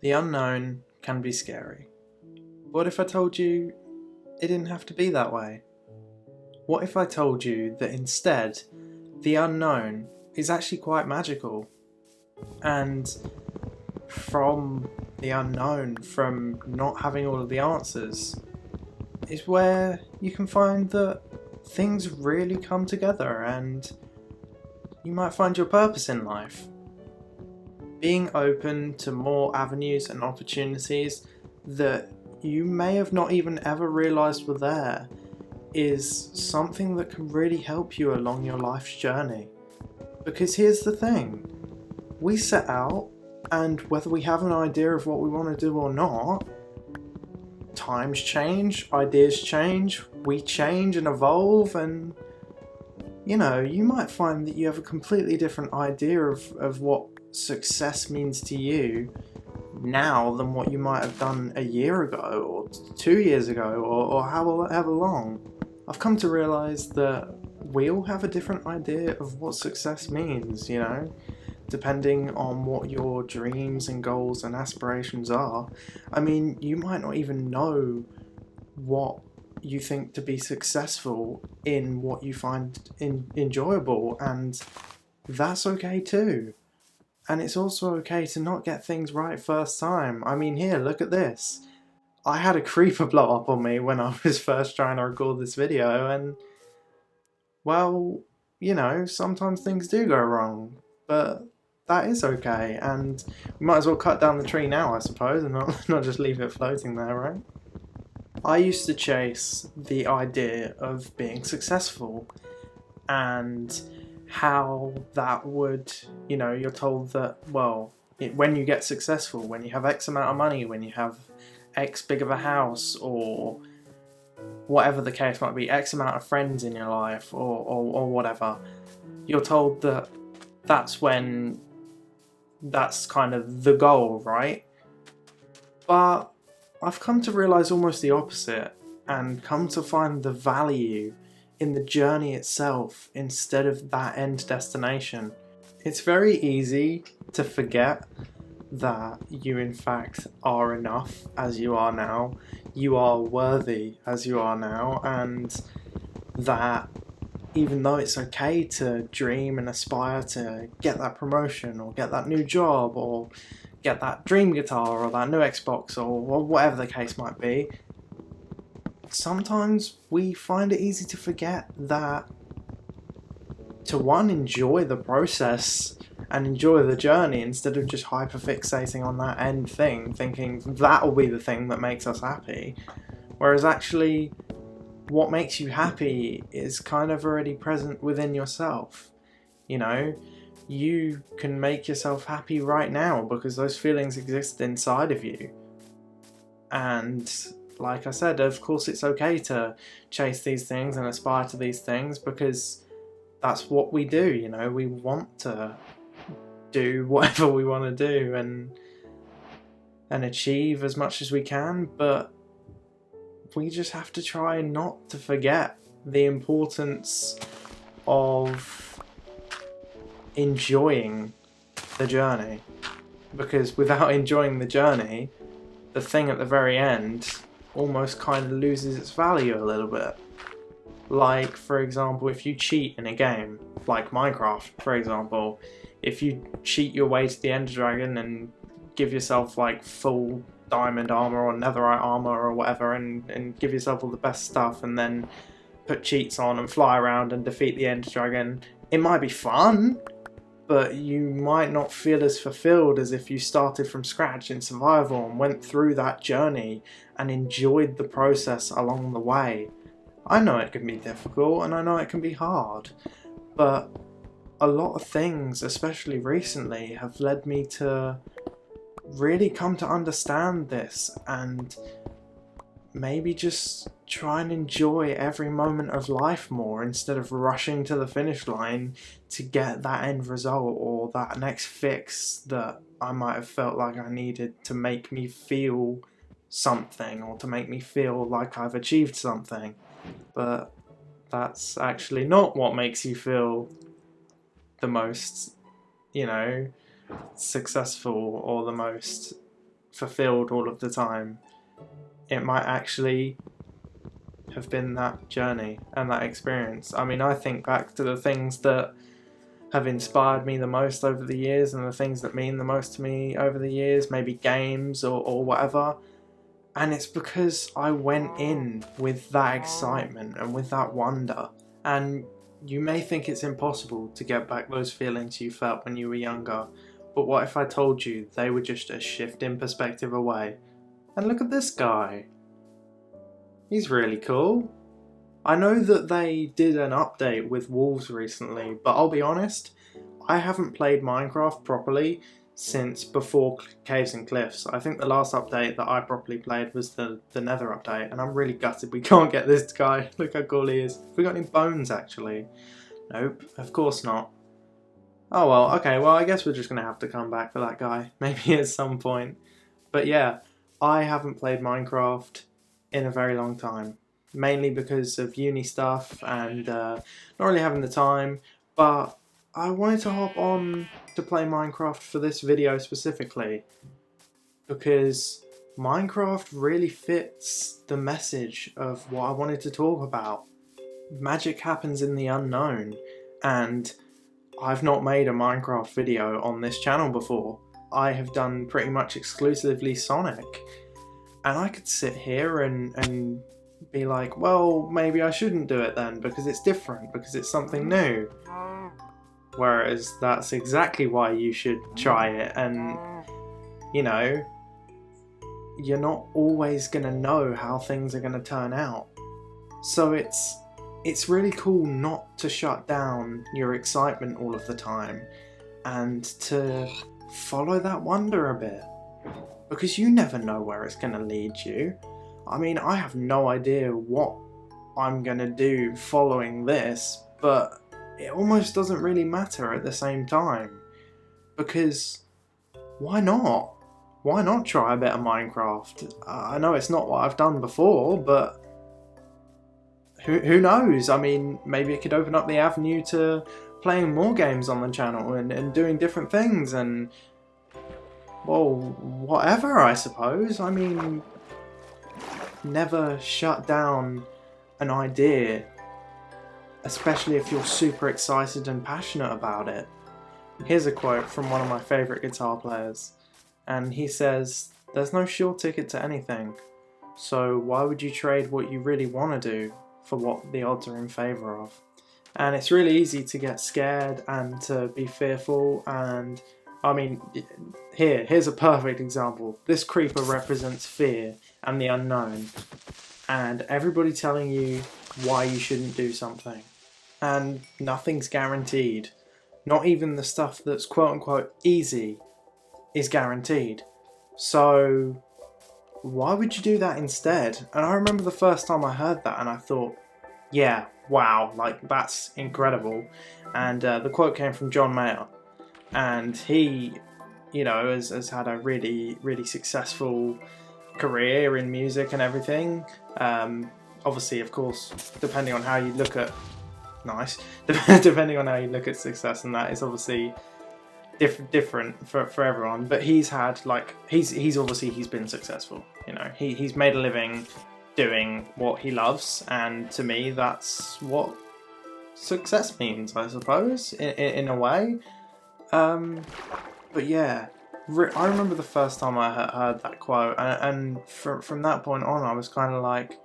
The unknown can be scary. What if I told you it didn't have to be that way? What if I told you that instead, the unknown is actually quite magical? And from the unknown, from not having all of the answers, is where you can find that things really come together and you might find your purpose in life. Being open to more avenues and opportunities that you may have not even ever realised were there is something that can really help you along your life's journey. Because here's the thing, we set out, and whether we have an idea of what we want to do or not, times change, ideas change, we change and evolve, and you might find that you have a completely different idea of what success means to you now than what you might have done a year ago or 2 years ago or however long. I've come to realise that we all have a different idea of what success means, depending on what your dreams and goals and aspirations are. I mean, you might not even know what you think to be successful in what you find enjoyable, and that's okay too. And it's also okay to not get things right first time. I mean, here, look at this. I had a creeper blow up on me when I was first trying to record this video, and well, sometimes things do go wrong, but that is okay, and we might as well cut down the tree now, I suppose, and not just leave it floating there, right? I used to chase the idea of being successful and how that would, you're told that, well, when you get successful, when you have X amount of money, when you have X big of a house, or whatever the case might be, X amount of friends in your life, or whatever, you're told that that's kind of the goal, right? But I've come to realise almost the opposite, and come to find the value in the journey itself instead of that end destination. It's very easy to forget that you in fact are enough as you are now, you are worthy as you are now, and that even though it's okay to dream and aspire to get that promotion or get that new job or get that dream guitar or that new Xbox or whatever the case might be, sometimes we find it easy to forget that to enjoy the process and enjoy the journey instead of just hyperfixating on that end thing, thinking that'll be the thing that makes us happy. Whereas actually, what makes you happy is kind of already present within yourself. You can make yourself happy right now because those feelings exist inside of you. And like I said, of course it's okay to chase these things and aspire to these things because that's what we do, we want to do whatever we want to do and achieve as much as we can, but we just have to try not to forget the importance of enjoying the journey, because without enjoying the journey, the thing at the very end almost kind of loses its value a little bit. Like, for example, if you cheat in a game, like Minecraft, for example, if you cheat your way to the Ender Dragon and give yourself like full diamond armor or netherite armor or whatever and give yourself all the best stuff and then put cheats on and fly around and defeat the Ender Dragon, it might be fun, but you might not feel as fulfilled as if you started from scratch in survival and went through that journey and enjoyed the process along the way. I know it can be difficult and I know it can be hard, but a lot of things, especially recently, have led me to really come to understand this and maybe just try and enjoy every moment of life more instead of rushing to the finish line to get that end result or that next fix that I might have felt like I needed to make me feel something or to make me feel like I've achieved something. But that's actually not what makes you feel the most, successful or the most fulfilled all of the time. It might actually have been that journey and that experience. I mean, I think back to the things that have inspired me the most over the years and the things that mean the most to me over the years, maybe games or whatever. And it's because I went in with that excitement and with that wonder. And you may think it's impossible to get back those feelings you felt when you were younger, but what if I told you they were just a shift in perspective away? And look at this guy. He's really cool. I know that they did an update with wolves recently, but I'll be honest, I haven't played Minecraft properly since before Caves and Cliffs. I think the last update that I properly played was the Nether update, and I'm really gutted we can't get this guy. Look how cool he is. Have we got any bones actually? Nope, of course not. Oh well, okay, well I guess we're just going to have to come back for that guy, maybe at some point. But yeah, I haven't played Minecraft in a very long time. Mainly because of uni stuff and not really having the time, but I wanted to hop on to play Minecraft for this video specifically because Minecraft really fits the message of what I wanted to talk about. Magic happens in the unknown, and I've not made a Minecraft video on this channel before. I have done pretty much exclusively Sonic, and I could sit here and be like, well, maybe I shouldn't do it then because it's different, because it's something new. Whereas that's exactly why you should try it, and you know, you're not always gonna know how things are gonna turn out. So it's really cool not to shut down your excitement all of the time and to follow that wonder a bit, because you never know where it's gonna lead you. I mean, I have no idea what I'm gonna do following this, but it almost doesn't really matter at the same time. Because why not? Why not try a bit of Minecraft? I know it's not what I've done before, but who knows? I mean, maybe it could open up the avenue to playing more games on the channel and doing different things and, well, whatever, I suppose. I mean, never shut down an idea, especially if you're super excited and passionate about it. Here's a quote from one of my favourite guitar players, and he says, "There's no sure ticket to anything, so why would you trade what you really want to do for what the odds are in favour of?" And it's really easy to get scared and to be fearful, and I mean, here's a perfect example. This creeper represents fear and the unknown, and everybody telling you why you shouldn't do something. And nothing's guaranteed. Not even the stuff that's quote-unquote easy is guaranteed. So why would you do that instead? And I remember the first time I heard that and I thought, yeah, wow, like that's incredible. And the quote came from John Mayer. And he, you know, has had a really, really successful career in music and everything. Obviously, of course, depending on how you look at depending on how you look at success, and that is obviously different for everyone. But he's had like he's been successful. You know, he's made a living doing what he loves, and to me, that's what success means, I suppose, in a way. But yeah, I remember the first time I heard that quote, and from that point on, I was kind of like,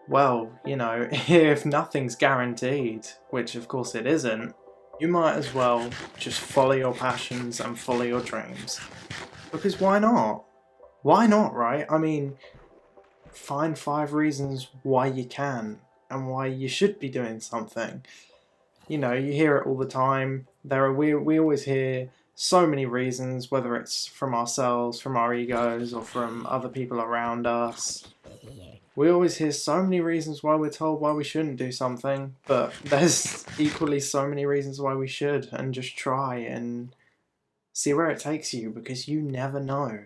well, you know, if nothing's guaranteed, which of course it isn't, you might as well just follow your passions and follow your dreams. Because why not? Why not, right? I mean, find 5 reasons why you can and why you should be doing something. You know, you hear it all the time. We always hear so many reasons, whether it's from ourselves, from our egos, or from other people around us. We always hear so many reasons why we're told why we shouldn't do something, but there's equally so many reasons why we should, and just try and see where it takes you, because you never know.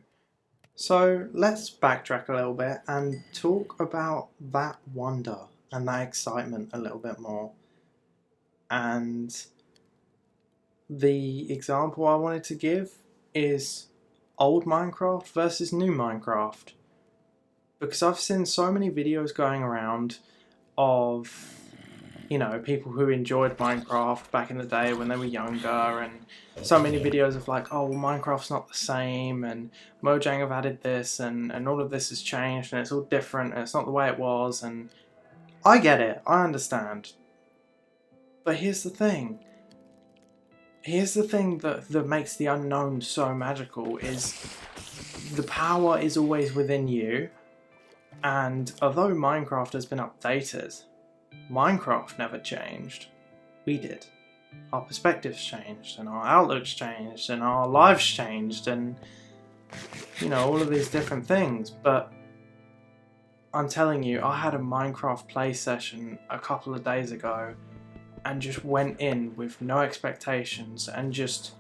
So let's backtrack a little bit and talk about that wonder and that excitement a little bit more. And the example I wanted to give is old Minecraft versus new Minecraft. Because I've seen so many videos going around of, you know, people who enjoyed Minecraft back in the day when they were younger, and so many videos of like, oh, well, Minecraft's not the same, and Mojang have added this, and all of this has changed, and it's all different, and it's not the way it was, and I get it, I understand. But here's the thing. Here's the thing that makes the unknown so magical, is the power is always within you, and although Minecraft has been updated, Minecraft never changed. We did. Our perspectives changed, and our outlooks changed, and our lives changed, and, you know, all of these different things. But I'm telling you, I had a Minecraft play session a couple of days ago and just went in with no expectations, and just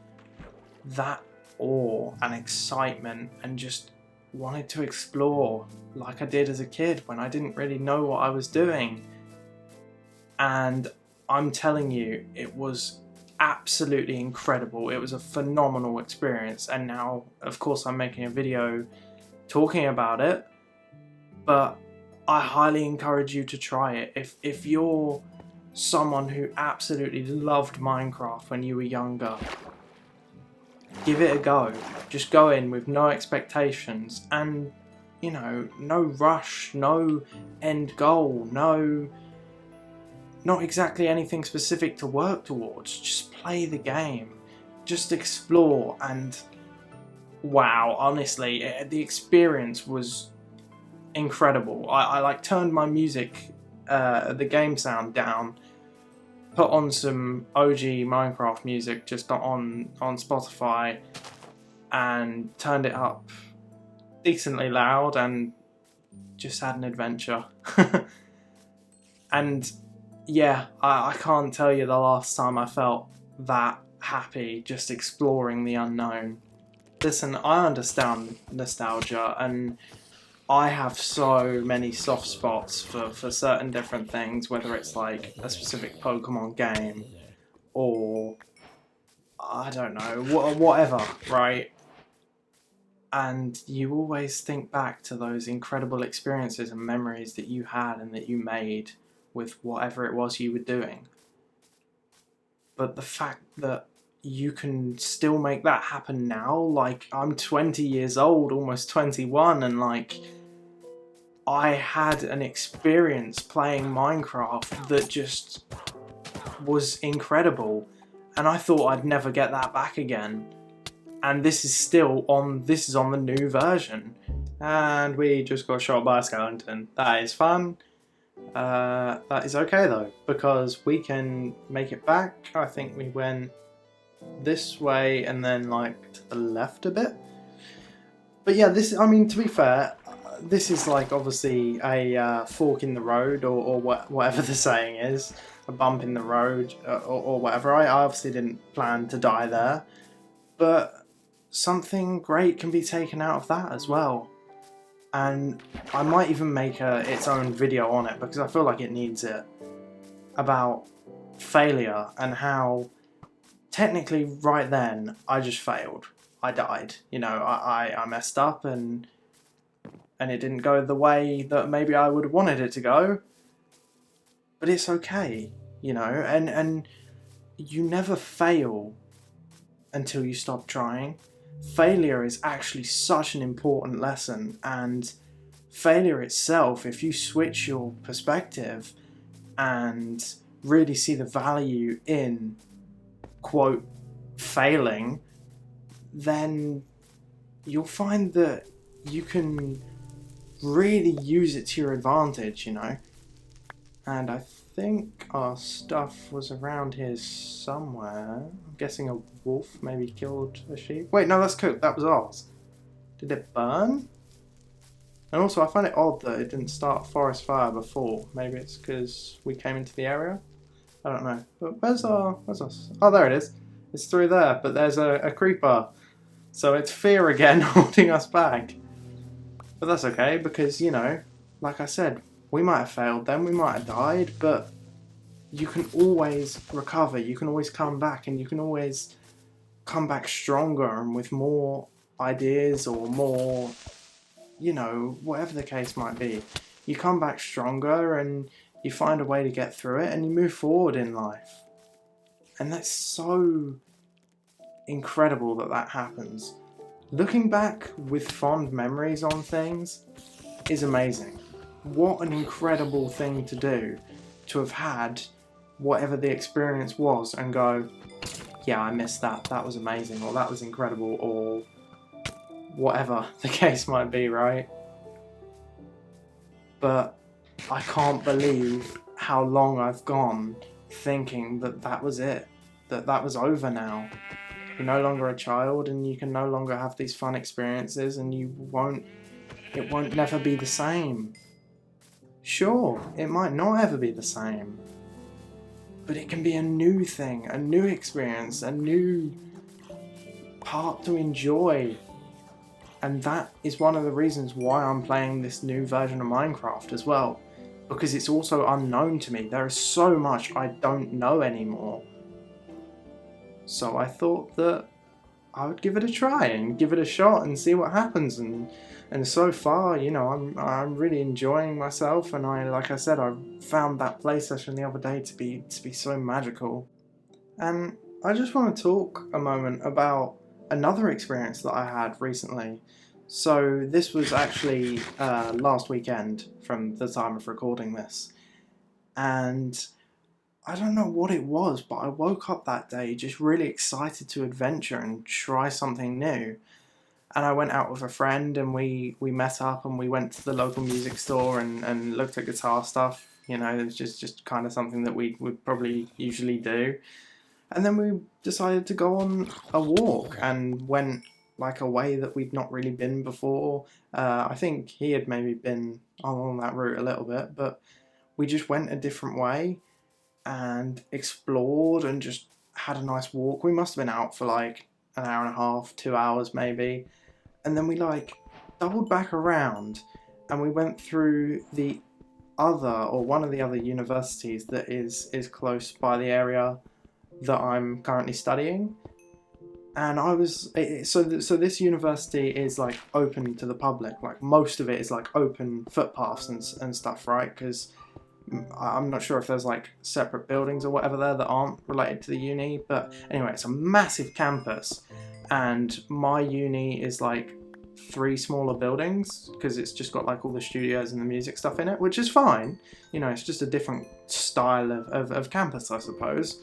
that awe and excitement, and just wanted to explore like I did as a kid when I didn't really know what I was doing. And I'm telling you, it was absolutely incredible. It was a phenomenal experience, and now, of course, I'm making a video talking about it, but I highly encourage you to try it. If you're someone who absolutely loved Minecraft when you were younger, give it a go. Just go in with no expectations, and, you know, no rush, no end goal, not exactly anything specific to work towards. Just play the game. Just explore, and wow, honestly, the experience was incredible. I like turned my music, the game sound down, put on some OG Minecraft music just on Spotify, and turned it up decently loud, and just had an adventure. And yeah, I can't tell you the last time I felt that happy just exploring the unknown. Listen, I understand nostalgia, and I have so many soft spots for certain different things, whether it's like a specific Pokemon game, or I don't know, whatever, right? And you always think back to those incredible experiences and memories that you had and that you made with whatever it was you were doing. But the fact that you can still make that happen now, like, I'm 20 years old, almost 21, and like, I had an experience playing Minecraft that just was incredible, and I thought I'd never get that back again. And this is on the new version. And we just got shot by a skeleton. That is fun. That is okay though, because we can make it back. I think we went this way and then like to the left a bit. But yeah, I mean, to be fair, this is like obviously a fork in the road, or whatever the saying is, a bump in the road, or whatever. I obviously didn't plan to die there, but something great can be taken out of that as well. And I might even make its own video on it, because I feel like it needs it, about failure, and how technically right then I just failed. I died. You know, I messed up, and it didn't go the way that maybe I would have wanted it to go. But it's okay, you know, and you never fail until you stop trying. Failure is actually such an important lesson, and failure itself, if you switch your perspective and really see the value in, quote, failing, then you'll find that you can really use it to your advantage, you know. And I think our stuff was around here somewhere. I'm guessing a wolf maybe killed a sheep. Wait, no, that's cooked. That was ours. Did it burn? And also, I find it odd that it didn't start a forest fire before. Maybe it's because we came into the area? I don't know. But where's our... Oh, there it is. It's through there, but there's a creeper. So it's fear again holding us back. But that's okay, because, you know, like I said, we might have failed then, we might have died, but you can always recover, you can always come back, and you can always come back stronger and with more ideas or more, you know, whatever the case might be, you come back stronger and you find a way to get through it and you move forward in life. And that's so incredible that that happens. Looking back with fond memories on things is amazing. What an incredible thing to do, to have had whatever the experience was and go, yeah, I missed that, that was amazing, or that was incredible, or whatever the case might be, right? But I can't believe how long I've gone thinking that that was it, that that was over now. You're no longer a child and you can no longer have these fun experiences, and it won't never be the same. Sure, it might not ever be the same, but it can be a new thing, a new experience, a new part to enjoy. And that is one of the reasons why I'm playing this new version of Minecraft as well, because it's also unknown to me. There is so much I don't know anymore. So I thought that I would give it a try and give it a shot and see what happens. And so far, you know, I'm really enjoying myself. And like I said, I found that play session the other day to be so magical. And I just want to talk a moment about another experience that I had recently. So this was actually last weekend from the time of recording this, and I don't know what it was, but I woke up that day just really excited to adventure and try something new. And I went out with a friend and we met up and we went to the local music store and looked at guitar stuff. You know, it was just kind of something that we would probably usually do. And then we decided to go on a walk and went like a way that we'd not really been before. I think he had maybe been along that route a little bit, but we just went a different way and explored and just had a nice walk. We must have been out for like an hour and a half, 2 hours maybe. And then we like doubled back around and we went through the other, or one of the other universities that is close by the area that I'm currently studying. And I was, so this university is like open to the public, like most of it is like open footpaths and stuff, right? Because I'm not sure if there's like separate buildings or whatever there that aren't related to the uni, but anyway, it's a massive campus, and my uni is like 3 smaller buildings because it's just got like all the studios and the music stuff in it, which is fine, you know, it's just a different style of campus, I suppose.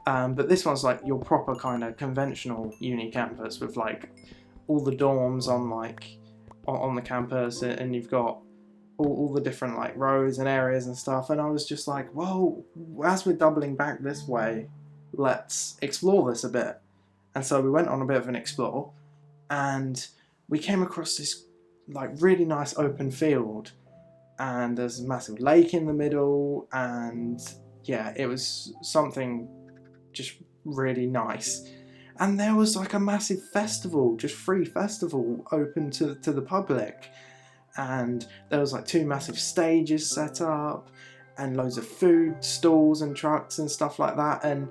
But this one's like your proper kind of conventional uni campus with like all the dorms on like on the campus, and you've got all the different like rows and areas and stuff. And I was just like, whoa, as we're doubling back this way, let's explore this a bit. And so we went on a bit of an explore, and we came across this like really nice open field, and there's a massive lake in the middle, and yeah, it was something just really nice. And there was like a massive festival, just free festival open to the public, and there was like 2 massive stages set up and loads of food stalls and trucks and stuff like that. And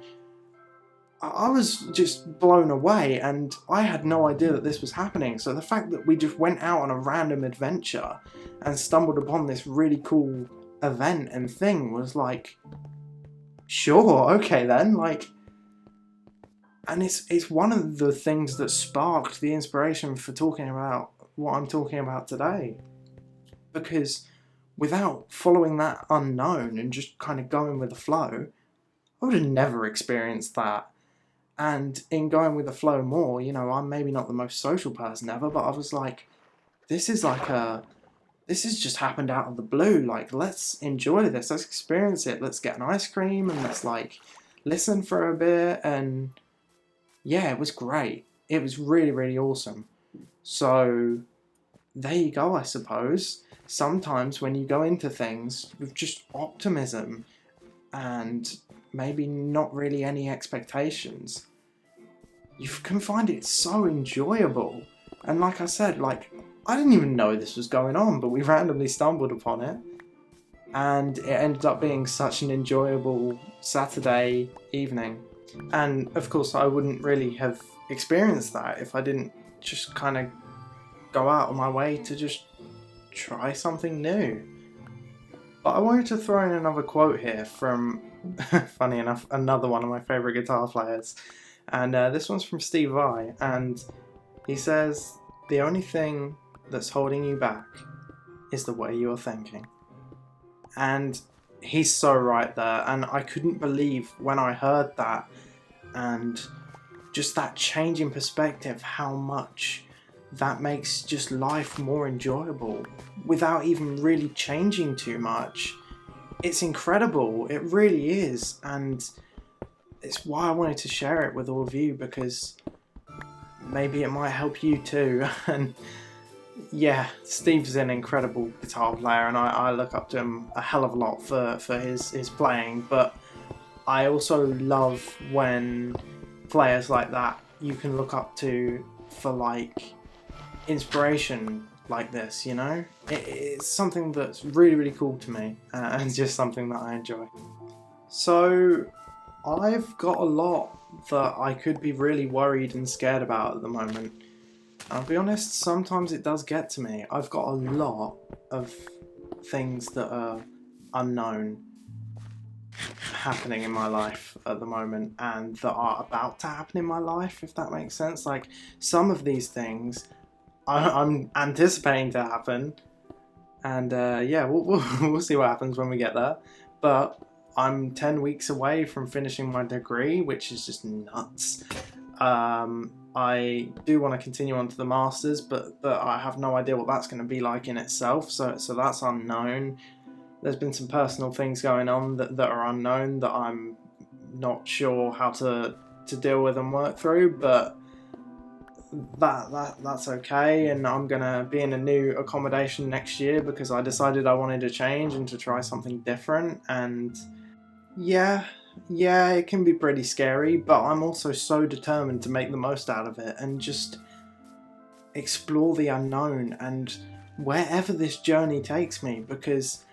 I was just blown away, and I had no idea that this was happening. So the fact that we just went out on a random adventure and stumbled upon this really cool event and thing was like, sure, okay then, like, and it's one of the things that sparked the inspiration for talking about what I'm talking about today. Because without following that unknown and just kind of going with the flow, I would have never experienced that. And in going with the flow more, you know, I'm maybe not the most social person ever, but I was like, this is just happened out of the blue. Like, let's enjoy this, let's experience it, let's get an ice cream and let's like listen for a bit. And yeah, it was great. It was really, really awesome. So there you go, I suppose. Sometimes when you go into things with just optimism and maybe not really any expectations, you can find it so enjoyable. And like I said, like, I didn't even know this was going on, but we randomly stumbled upon it, and it ended up being such an enjoyable Saturday evening. And of course I wouldn't really have experienced that if I didn't just kind of go out of my way to just try something new. But I wanted to throw in another quote here from, funny enough, another one of my favourite guitar players. And this one's from Steve Vai, and he says, "The only thing that's holding you back is the way you're thinking." And he's so right there, and I couldn't believe when I heard that, and just that change in perspective, how much that makes just life more enjoyable without even really changing too much. It's incredible, it really is, and it's why I wanted to share it with all of you, because maybe it might help you too. And yeah, Steve's an incredible guitar player, and I look up to him a hell of a lot for his playing, but I also love when players like that you can look up to for like inspiration like this, you know? It's something that's really, really cool to me, and just something that I enjoy. So I've got a lot that I could be really worried and scared about at the moment. I'll be honest, sometimes it does get to me. I've got a lot of things that are unknown happening in my life at the moment, and that are about to happen in my life, if that makes sense. Like, some of these things I'm anticipating to happen, and yeah, we'll see what happens when we get there. But I'm 10 weeks away from finishing my degree, which is just nuts. I do want to continue on to the Masters, but I have no idea what that's going to be like in itself, so that's unknown. There's been some personal things going on that are unknown, that I'm not sure how to deal with and work through, but that's okay. And I'm gonna be in a new accommodation next year because I decided I wanted to change and to try something different. And yeah, it can be pretty scary, but I'm also so determined to make the most out of it and just explore the unknown and wherever this journey takes me, because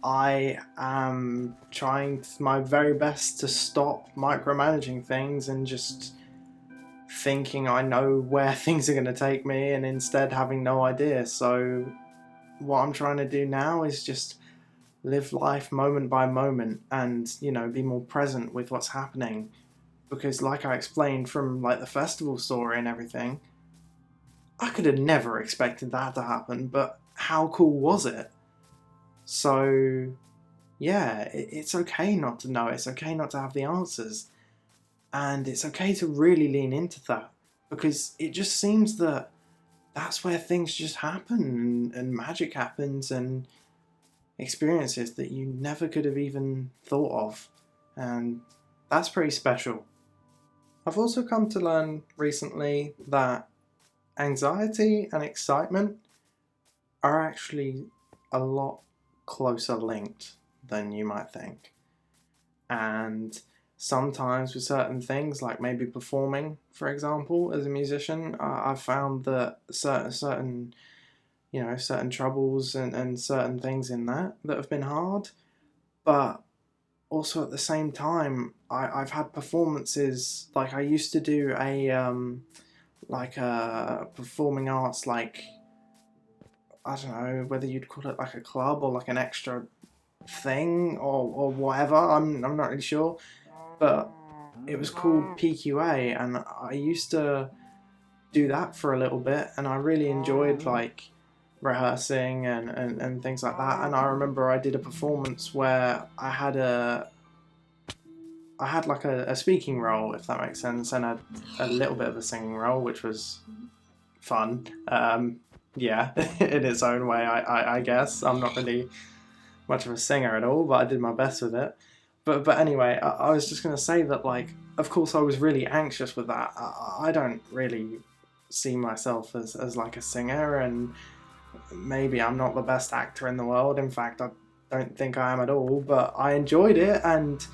I am trying my very best to stop micromanaging things and just thinking I know where things are going to take me, and instead having no idea. So what I'm trying to do now is just live life moment by moment, and, you know, be more present with what's happening. Because like I explained from like the festival story and everything, I could have never expected that to happen, but how cool was it? So yeah, it's okay not to know, it's okay not to have the answers, and it's okay to really lean into that, because it just seems that that's where things just happen, and magic happens, and experiences that you never could have even thought of, and that's pretty special. I've also come to learn recently that anxiety and excitement are actually a lot closer linked than you might think. And sometimes with certain things, like maybe performing, for example, as a musician, I've found that certain troubles and certain things in that have been hard. But also at the same time, I've had performances, like I used to do a performing arts, like, I don't know whether you'd call it like a club or like an extra thing or whatever, I'm not really sure, but it was called PQA, and I used to do that for a little bit, and I really enjoyed like rehearsing and things like that. And I remember I did a performance where I had like a speaking role, if that makes sense, and a little bit of a singing role, which was fun. Yeah, in its own way, I guess. I'm not really much of a singer at all, but I did my best with it. But anyway, I was just going to say that, like, of course I was really anxious with that. I don't really see myself as like a singer, and maybe I'm not the best actor in the world. In fact, I don't think I am at all, but I enjoyed it, and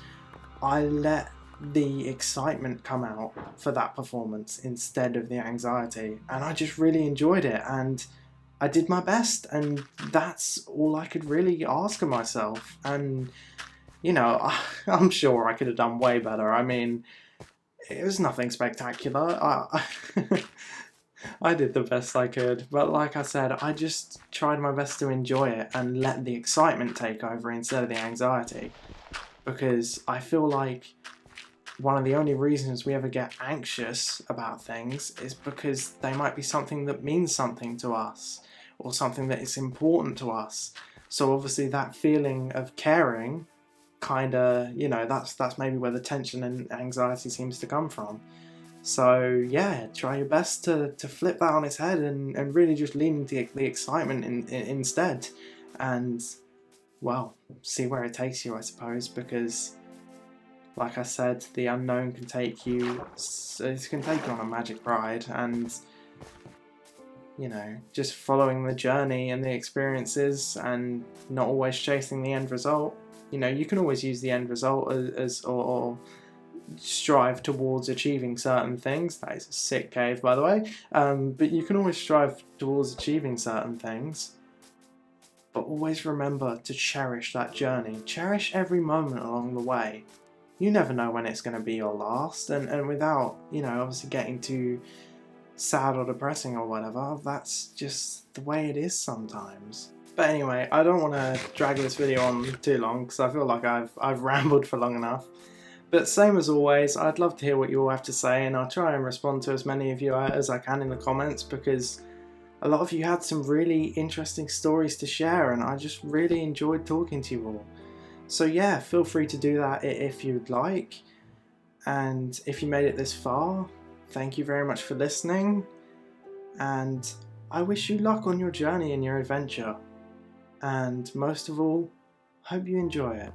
I let the excitement come out for that performance instead of the anxiety, and I just really enjoyed it, and I did my best, and that's all I could really ask of myself. And, you know, I'm sure I could have done way better. I mean, it was nothing spectacular. I did the best I could, but like I said, I just tried my best to enjoy it and let the excitement take over instead of the anxiety. Because I feel like one of the only reasons we ever get anxious about things is because they might be something that means something to us, or something that is important to us. So obviously that feeling of caring kinda, that's maybe where the tension and anxiety seems to come from. So yeah, try your best to flip that on its head and really just lean into the excitement instead. And well, see where it takes you, I suppose, because like I said, the unknown can take you, it can take you on a magic ride, and just following the journey and the experiences and not always chasing the end result. You can always use the end result or strive towards achieving certain things. That is a sick cave, by the way. But you can always strive towards achieving certain things. But always remember to cherish that journey. Cherish every moment along the way. You never know when it's going to be your last, and without, obviously getting too sad or depressing or whatever, that's just the way it is sometimes. But anyway, I don't want to drag this video on too long because I feel like I've rambled for long enough. But same as always, I'd love to hear what you all have to say, and I'll try and respond to as many of you as I can in the comments, because a lot of you had some really interesting stories to share and I just really enjoyed talking to you all. So yeah, feel free to do that if you'd like. And if you made it this far, thank you very much for listening. And I wish you luck on your journey and your adventure. And most of all, hope you enjoy it.